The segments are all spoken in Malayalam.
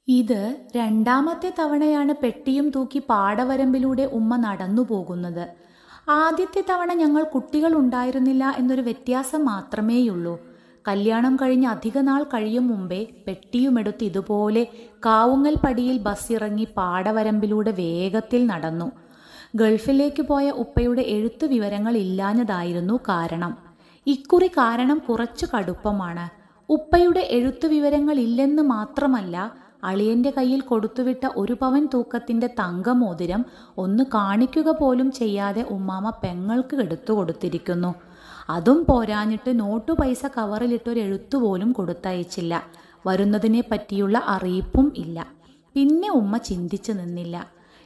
ഇത് രണ്ടാമത്തെ തവണയാണ് പെട്ടിയും തൂക്കി പാടവരമ്പിലൂടെ ഉമ്മ നടന്നു പോകുന്നത്. ആദ്യത്തെ തവണ ഞങ്ങൾ കുട്ടികൾ ഉണ്ടായിരുന്നില്ല എന്നൊരു വ്യത്യാസം മാത്രമേയുള്ളൂ. കല്യാണം കഴിഞ്ഞ് അധിക നാൾ കഴിയും മുമ്പേ പെട്ടിയുമെടുത്ത് ഇതുപോലെ കാവുങ്ങൽ പടിയിൽ ബസ് ഇറങ്ങി പാടവരമ്പിലൂടെ വേഗത്തിൽ നടന്നു. ഗൾഫിലേക്ക് പോയ ഉപ്പയുടെ എഴുത്തു വിവരങ്ങൾ ഇല്ലാഞ്ഞതായിരുന്നു കാരണം. ഇക്കുറി കാരണം കുറച്ചു കടുപ്പമാണ്. ഉപ്പയുടെ എഴുത്തു വിവരങ്ങൾ ഇല്ലെന്ന് മാത്രമല്ല, അളിയന്റെ കയ്യിൽ കൊടുത്തുവിട്ട 1 പവൻ തൂക്കത്തിന്റെ തങ്കമോതിരം ഒന്ന് കാണിക്കുക പോലും ചെയ്യാതെ ഉമ്മാമ പെങ്ങൾക്ക് എടുത്തു കൊടുത്തിരിക്കുന്നു. അതും പോരാഞ്ഞിട്ട് നോട്ടു പൈസ കവറിലിട്ടൊരു എഴുത്തുപോലും കൊടുത്തയച്ചില്ല. വരുന്നതിനെ പറ്റിയുള്ള അറിയിപ്പും ഇല്ല. പിന്നെ ഉമ്മ ചിന്തിച്ചു നിന്നില്ല.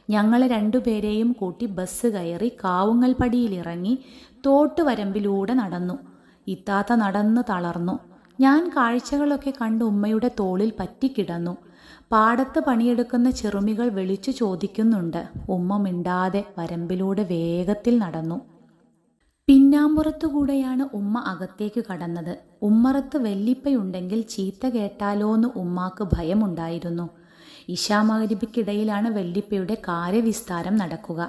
ഞങ്ങളെ രണ്ടുപേരെയും കൂട്ടി ബസ് കയറി കാവുങ്ങൽ പടിയിലിറങ്ങി തോട്ടുവരമ്പിലൂടെ നടന്നു. ഇത്താത്ത നടന്ന് തളർന്നു. ഞാൻ കാഴ്ചകളൊക്കെ കണ്ട് ഉമ്മയുടെ തോളിൽ പറ്റിക്കിടന്നു. പാടത്ത് പണിയെടുക്കുന്ന ചെറുമികൾ വിളിച്ചു ചോദിക്കുന്നുണ്ട്. ഉമ്മ മിണ്ടാതെ വരമ്പിലൂടെ വേഗത്തിൽ നടന്നു. പിന്നാമ്പുറത്തുകൂടെയാണ് ഉമ്മ അകത്തേക്ക് കടന്നത്. ഉമ്മറത്ത് വല്ലിപ്പയുണ്ടെങ്കിൽ ചീത്ത കേട്ടാലോന്ന് ഉമ്മാക്ക് ഭയമുണ്ടായിരുന്നു. ഇശാമഗ്‌രിബിക്കിടയിലാണ് വല്ലിപ്പയുടെ കാര്യവിസ്താരം നടക്കുക.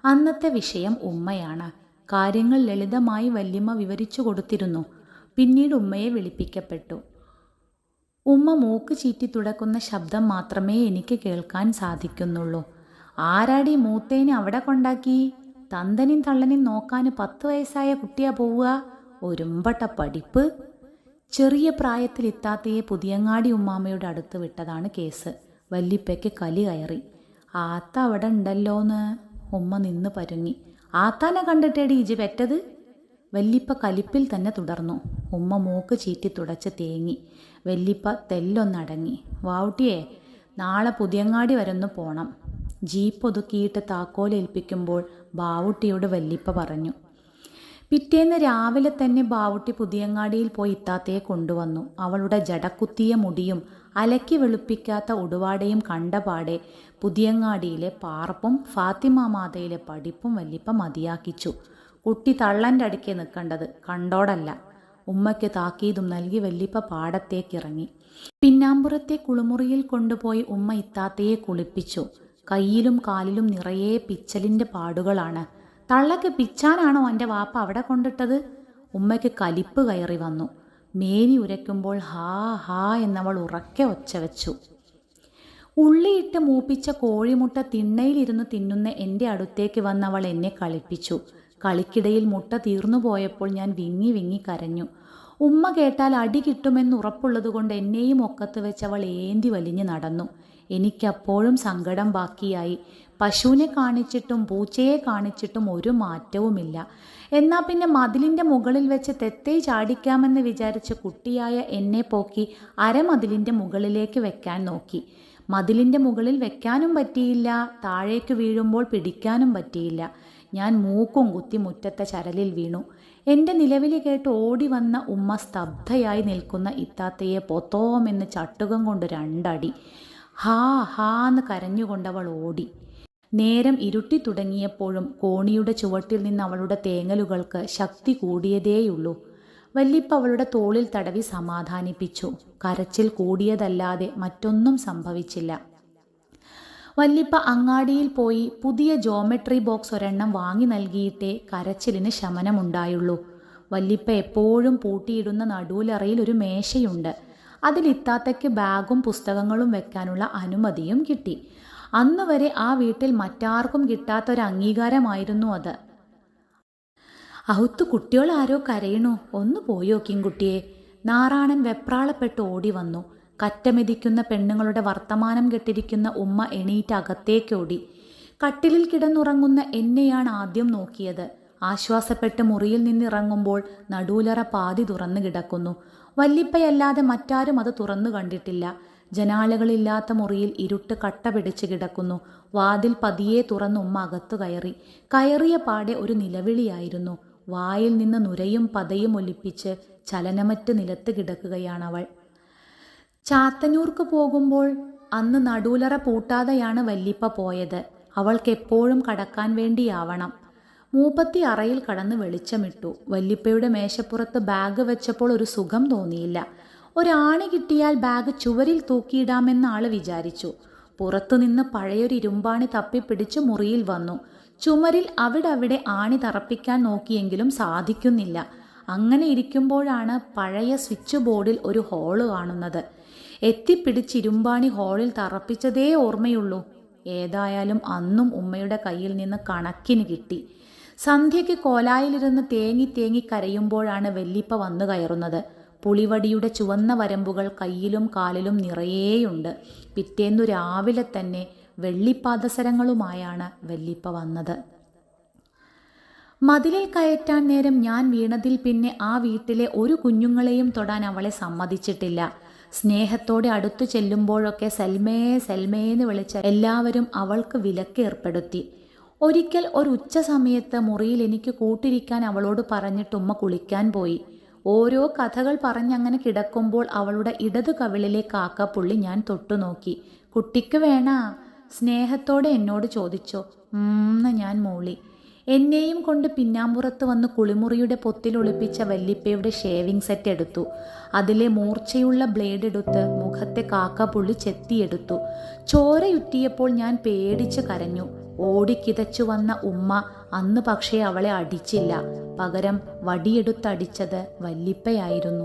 അന്നത്തെ വിഷയം ഉമ്മയാണ്. കാര്യങ്ങൾ ലളിതമായി വല്യമ്മ വിവരിച്ചു കൊടുത്തിരുന്നു. പിന്നീട് ഉമ്മയെ വിളിപ്പിക്കപ്പെട്ടു. ഉമ്മ മൂക്ക് ചീറ്റി തുടക്കുന്ന ശബ്ദം മാത്രമേ എനിക്ക് കേൾക്കാൻ സാധിക്കുന്നുള്ളൂ. ആരാടി മൂത്തേനെ അവിടെ കൊണ്ടാക്കി? തന്തനും തള്ളനും നോക്കാൻ 10 വയസ്സായ കുട്ടിയാ പോവുക? ഒരുമ്പട്ട പഠിപ്പ്. ചെറിയ പ്രായത്തിൽ ഇത്താത്തയെ പുതിയങ്ങാടി ഉമ്മാമയുടെ അടുത്ത് വിട്ടതാണ് കേസ്. വല്ലിപ്പയ്ക്ക് കലി കയറി. ആത്ത അവിടെ ഉണ്ടല്ലോന്ന് ഉമ്മ നിന്ന് പരുങ്ങി. ആത്താനെ കണ്ടിട്ടേടി ഇജ് പെറ്റത്? വല്ലിപ്പ കലിപ്പിൽ തന്നെ തുടർന്നു. ഉമ്മ മൂക്ക് ചീറ്റി തുടച്ച് തേങ്ങി. വല്ലിപ്പ തെല്ലൊന്നടങ്ങി. വാവുട്ടിയെ, നാളെ പുതിയങ്ങാടി വരെ പോണം. ജീപ്പ് ഒതുക്കിയിട്ട് താക്കോലേൽപ്പിക്കുമ്പോൾ ബാവുട്ടിയോട് വല്ലിപ്പ പറഞ്ഞു. പിറ്റേന്ന് രാവിലെ തന്നെ ബാവുട്ടി പുതിയങ്ങാടിയിൽ പോയി ഇത്താത്തയെ കൊണ്ടുവന്നു. അവളുടെ ജടക്കുത്തിയ മുടിയും അലക്കി വെളുപ്പിക്കാത്ത ഉടുവാടയും കണ്ടപാടെ പുതിയങ്ങാടിയിലെ പാർപ്പും ഫാത്തിമ മാതയിലെ പഠിപ്പും വല്ലിപ്പ മതിയാക്കിച്ചു. കുട്ടി തള്ളൻ്റെ അടുക്കെ നിൽക്കേണ്ടത്, കണ്ടോടല്ല. ഉമ്മയ്ക്ക് താക്കീതും നൽകി വല്ലിപ്പ പാടത്തേക്കിറങ്ങി. പിന്നാമ്പുറത്തെ കുളിമുറിയിൽ കൊണ്ടുപോയി ഉമ്മ ഇത്താത്തയെ കുളിപ്പിച്ചു. കയ്യിലും കാലിലും നിറയെ പിച്ചലിൻ്റെ പാടുകളാണ്. തള്ളക്ക് പിച്ചാനാണോ എൻ്റെ വാപ്പ അവിടെ കൊണ്ടിട്ടത്? ഉമ്മയ്ക്ക് കലിപ്പ് കയറി വന്നു. മേനി ഉരയ്ക്കുമ്പോൾ ഹാ ഹാ എന്നവൾ ഉറക്കെ ഒച്ച വെച്ചു. ഉള്ളിയിട്ട് മൂപ്പിച്ച കോഴിമുട്ട തിണ്ണയിലിരുന്ന് തിന്നുന്ന എൻ്റെ അടുത്തേക്ക് വന്നവൾ എന്നെ കളിപ്പിച്ചു. കളിക്കിടയിൽ മുട്ട തീർന്നു പോയപ്പോൾ ഞാൻ വിങ്ങി വിങ്ങി കരഞ്ഞു. ഉമ്മ കേട്ടാൽ അടി കിട്ടുമെന്ന് ഉറപ്പുള്ളതുകൊണ്ട് എന്നെയും ഒക്കത്ത് വെച്ച് അവൾ ഏന്തി വലിഞ്ഞ് നടന്നു. എനിക്കപ്പോഴും സങ്കടം ബാക്കിയായി. പശുവിനെ കാണിച്ചിട്ടും പൂച്ചയെ കാണിച്ചിട്ടും ഒരു മാറ്റവുമില്ല. എന്നാൽ പിന്നെ മതിലിൻ്റെ മുകളിൽ വെച്ച് തെത്തേ ചാടിക്കാമെന്ന് വിചാരിച്ച് കുട്ടിയായ എന്നെ പോക്കി അരമതിലിൻ്റെ മുകളിലേക്ക് വെക്കാൻ നോക്കി. മതിലിൻ്റെ മുകളിൽ വെക്കാനും പറ്റിയില്ല, താഴേക്ക് വീഴുമ്പോൾ പിടിക്കാനും പറ്റിയില്ല. ഞാൻ മൂക്കും കുത്തി മുറ്റത്തെ ചരലിൽ വീണു. എൻ്റെ നിലവിളി കേട്ട് ഓടി വന്ന ഉമ്മ സ്തബ്ധയായി നിൽക്കുന്ന ഇത്താത്തയെ പൊത്തോമെന്ന് ചട്ടുകം കൊണ്ട് 2 അടി. ഹാ ഹാന്ന് കരഞ്ഞുകൊണ്ടവൾ ഓടി. നേരം ഇരുട്ടി തുടങ്ങിയപ്പോഴും കോണിയുടെ ചുവട്ടിൽ നിന്ന് അവളുടെ തേങ്ങലുകൾക്ക് ശക്തി കൂടിയതേയുള്ളൂ. വല്ലിപ്പ അവളുടെ തോളിൽ തടവി സമാധാനിപ്പിച്ചു. കരച്ചിൽ കൂടിയതല്ലാതെ മറ്റൊന്നും സംഭവിച്ചില്ല. വല്ലിപ്പ അങ്ങാടിയിൽ പോയി പുതിയ ജോമെട്രി ബോക്സ് ഒരെണ്ണം വാങ്ങി നൽകിയിട്ടേ കരച്ചിലിന് ശമനമുണ്ടായുള്ളൂ. വല്ലിപ്പ എപ്പോഴും പൂട്ടിയിടുന്ന നടുവിലറയിൽ ഒരു മേശയുണ്ട്. അതിൽ ഇത്താത്തയ്ക്ക് ബാഗും പുസ്തകങ്ങളും വെക്കാനുള്ള അനുമതിയും കിട്ടി. അന്നുവരെ ആ വീട്ടിൽ മറ്റാർക്കും കിട്ടാത്തൊരു അംഗീകാരമായിരുന്നു അത്. അഹുത്തു കുട്ടികൾ ആരോ കരയണു, ഒന്ന് പോയോക്കിൻ കുട്ടിയെ. നാറാണൻ വെപ്രാളപ്പെട്ട് ഓടി വന്നു. കറ്റമെതിക്കുന്ന പെണ്ണുങ്ങളുടെ വർത്തമാനം കെട്ടിരിക്കുന്ന ഉമ്മ എണീറ്റ് അകത്തേക്കോടി. കട്ടിലിൽ കിടന്നുറങ്ങുന്ന എന്നെയാണ് ആദ്യം നോക്കിയത്. ആശ്വാസപ്പെട്ട് മുറിയിൽ നിന്നിറങ്ങുമ്പോൾ നടൂലറ പാതി തുറന്നു കിടക്കുന്നു. വല്ലിപ്പയല്ലാതെ മറ്റാരും അത് തുറന്നു കണ്ടിട്ടില്ല. ജനാലകളില്ലാത്ത മുറിയിൽ ഇരുട്ട് കട്ട പിടിച്ച് കിടക്കുന്നു. വാതിൽ പതിയെ തുറന്ന് ഉമ്മ അകത്തു കയറി. കയറിയ പാടെ ഒരു നിലവിളിയായിരുന്നു. വായിൽ നിന്ന് നുരയും പതയും ഒലിപ്പിച്ച് ചലനമറ്റ് നിലത്ത് കിടക്കുകയാണവൾ. ചാത്തന്നൂർക്ക് പോകുമ്പോൾ അന്ന് നടൂലറ പൂട്ടാതെയാണ് വല്ലിപ്പ പോയത്. അവൾക്ക് എപ്പോഴും കടക്കാൻ വേണ്ടിയാവണം. മൂപ്പത്തി അറയിൽ കടന്ന് വെളിച്ചമിട്ടു. വല്ലിപ്പയുടെ മേശപ്പുറത്ത് ബാഗ് വെച്ചപ്പോൾ ഒരു സുഖം തോന്നിയില്ല. ഒരാണി കിട്ടിയാൽ ബാഗ് ചുവരിൽ തൂക്കിയിടാമെന്ന് ആള് വിചാരിച്ചു. പുറത്തുനിന്ന് പഴയൊരു ഇരുമ്പാണി തപ്പിപ്പിടിച്ച് മുറിയിൽ വന്നു. ചുമരിൽ അവിടെ ആണി തറപ്പിക്കാൻ നോക്കിയെങ്കിലും സാധിക്കുന്നില്ല. അങ്ങനെ ഇരിക്കുമ്പോഴാണ് പഴയ സ്വിച്ച് ബോർഡിൽ ഒരു ഹോള് കാണുന്നത്. എത്തിപ്പിടിച്ച് ഇരുമ്പാണി ഹോളിൽ തറപ്പിച്ചതേ ഓർമ്മയുള്ളൂ. ഏതായാലും അന്നും ഉമ്മയുടെ കയ്യിൽ നിന്ന് കണക്കിന് കിട്ടി. സന്ധ്യയ്ക്ക് കോലായിലിരുന്ന് തേങ്ങി കരയുമ്പോഴാണ് വല്ലിപ്പ വന്നു കയറുന്നത്. പുളിവടിയുടെ ചുവന്ന വരമ്പുകൾ കയ്യിലും കാലിലും നിറയേയുണ്ട്. പിറ്റേന്നു രാവിലെ തന്നെ വെള്ളിപ്പാദസരങ്ങളുമായാണ് വല്ലിപ്പ വന്നത്. മതിലിൽ കയറ്റാൻ നേരം ഞാൻ വീണതിൽ പിന്നെ ആ വീട്ടിലെ ഒരു കുഞ്ഞുങ്ങളെയും തൊടാൻ അവളെ സമ്മതിച്ചിട്ടില്ല. സ്നേഹത്തോടെ അടുത്തു ചെല്ലുമ്പോഴൊക്കെ സൽമേ സൽമേന്ന് വിളിച്ച എല്ലാവരും അവൾക്ക് വിലക്ക് ഏർപ്പെടുത്തി. ഒരിക്കൽ ഒരു ഉച്ച സമയത്ത് മുറിയിൽ എനിക്ക് കൂട്ടിരിക്കാൻ അവളോട് പറഞ്ഞിട്ട് ഉമ്മ കുളിക്കാൻ പോയി. ഓരോ കഥകൾ പറഞ്ഞങ്ങനെ കിടക്കുമ്പോൾ അവളുടെ ഇടതു കവിളിലെ കാക്കപ്പുള്ളി ഞാൻ തൊട്ടുനോക്കി. കുട്ടിക്ക് വേണാ? സ്നേഹത്തോടെ എന്നോട് ചോദിച്ചോ? ഞാൻ മൂളി. എന്നെയും കൊണ്ട് പിന്നാമ്പുറത്ത് വന്ന് കുളിമുറിയുടെ പൊത്തിലൊളിപ്പിച്ച വല്ലിപ്പയുടെ ഷേവിംഗ് സെറ്റ് എടുത്തു. അതിലെ മൂർച്ചയുള്ള ബ്ലേഡ് എടുത്ത് മുഖത്തെ കാക്കപ്പുള്ളി ചെത്തിയെടുത്തു. ചോരയുറ്റിയപ്പോൾ ഞാൻ പേടിച്ച് കരഞ്ഞു. ഓടിക്കിതച്ചു വന്ന ഉമ്മ അന്ന് പക്ഷേ അവളെ അടിച്ചില്ല. പകരം വടിയെടുത്തടിച്ചത് വല്ലിപ്പയായിരുന്നു.